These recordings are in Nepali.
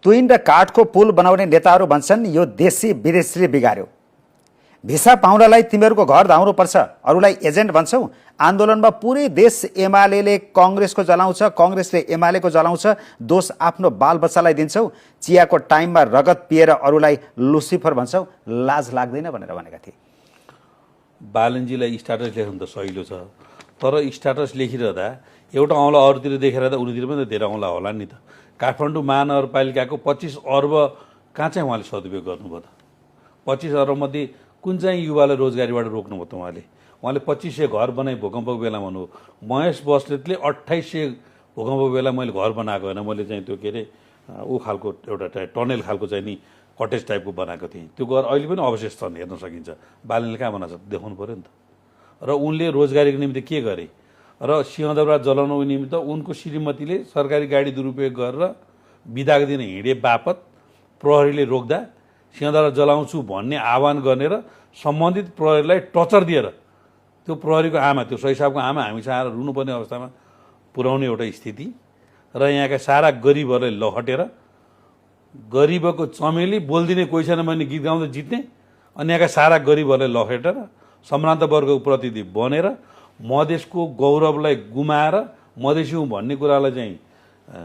तुइन र काठको पुल बनाउने नेताहरू भन्छन् यो देशी विदेशीले बिगार्यो। भिसा पाउनलाई तिमीहरूको घर धाउनु पर्छ, अरूलाई एजेन्ट भन्छौ। आन्दोलनमा पुरै देश एमाले कङ्ग्रेसको जलाउँछ, कङ्ग्रेसले एमालेको जलाउँछ, दोष आफ्नो बालबच्चालाई दिन्छौ। चियाको टाइममा रगत पिएर अरूलाई लुसिफर भन्छौ, लाज लाग्दैन भनेर भनेका थिए। बालनजीलाई स्ट्याटस लेख्नु त सहिलो छ, तर स्ट्याटस लेखिरहँदा एउटा औँला अरूतिर देखेर त उनीतिर पनि त धेरै औँला होला नि त। काठमाडौँ महानगरपालिकाको 25 अर्ब कहाँ चाहिँ उहाँले सदुपयोग गर्नुभयो त? 25 अर्बमध्ये कुन चाहिँ युवालाई रोजगारीबाट रोक्नुभयो त उहाँले? उहाँले 2500 घर बनाइ भूकम्पको बेला भन्नुभयो। महेश बस्नेतले 2800 भूकम्पको बेला मैले घर बनाएको होइन, मैले चाहिँ त्यो के अरे ऊ खालको एउटा टनेल खालको चाहिँ नि कटेज टाइपको बनाएको थिएँ। त्यो घर अहिले पनि अवशेष छन्, हेर्न सकिन्छ। बालनले कहाँ बनाएको छ देखाउनु पऱ्यो नि त। र उनले रोजगारीको निम्ति के गरे र सिंहदरबार जलाउनको निमित्त उनको श्रीमतीले सरकारी गाडी दुरुपयोग गरेर बिदाको दिन हिँडे बापत प्रहरीले रोक्दा सिंहदरबार जलाउँछु भन्ने आह्वान गर्ने र सम्बन्धित प्रहरीलाई टर्चर दिएर त्यो प्रहरीको आमा, त्यो सही साहबको आमा हामीसँग आएर रुनुपर्ने अवस्थामा पुर्याउने एउटा स्थिति र यहाँका सारा गरिबहरूलाई लहटेर गरिबको चमेली बोल्दिने कोही छैन भन्ने गीत गाउँदा जित्ने, अनि यहाँका सारा गरिबहरूलाई लखेटेर सम्भ्रान्त वर्गको प्रतिनिधि बनेर मधेसको गौरवलाई गुमाएर मधेसी हुँ भन्ने कुरालाई चाहिँ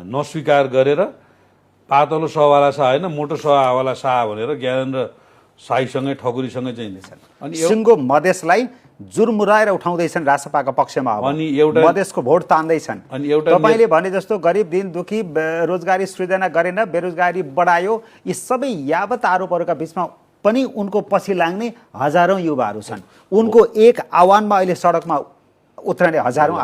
नस्वीकार गरेर पातलो सहवाला शाह होइन मोटो सहवाला शाह भनेर ज्ञानेन्द्र शाहीसँगै ठकुरीसँगै चाहिँ अनि सिङ्गो मधेसलाई जुरमुराएर उठाउँदैछन् रासपाका पक्षमा। अनि एउटा मधेसको भोट तान्दैछन्। अनि एउटा तपाईँले भने जस्तो गरिब दिन दुखी रोजगारी सृजना गरेन, बेरोजगारी बढायो, यी सबै यावत आरोपहरूका बिचमा पनि उनको पछि लाग्ने हजारौं युवाहरू छन्। उनको एक आह्वानमा अहिले सडकमा उत्रने हजारौं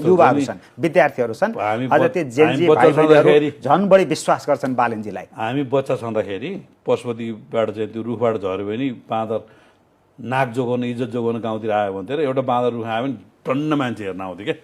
युवाहरू छन्, विद्यार्थीहरू छन्। अझ त्यो जेलजी भाइबहिनीहरू झन् बढी विश्वास गर्छन् बालनजीलाई। हामी बच्चा छँदाखेरि पशुपतिबाट चाहिँ त्यो रुखबाट झऱ्यो भने बाँदर नाक जोगाउन इज्जत जोगाउन गाउँतिर आयो भन्थ्यो र एउटा बाँदर रुख आयो भने टन्न मान्छे हेर्न आउँथ्यो क्या।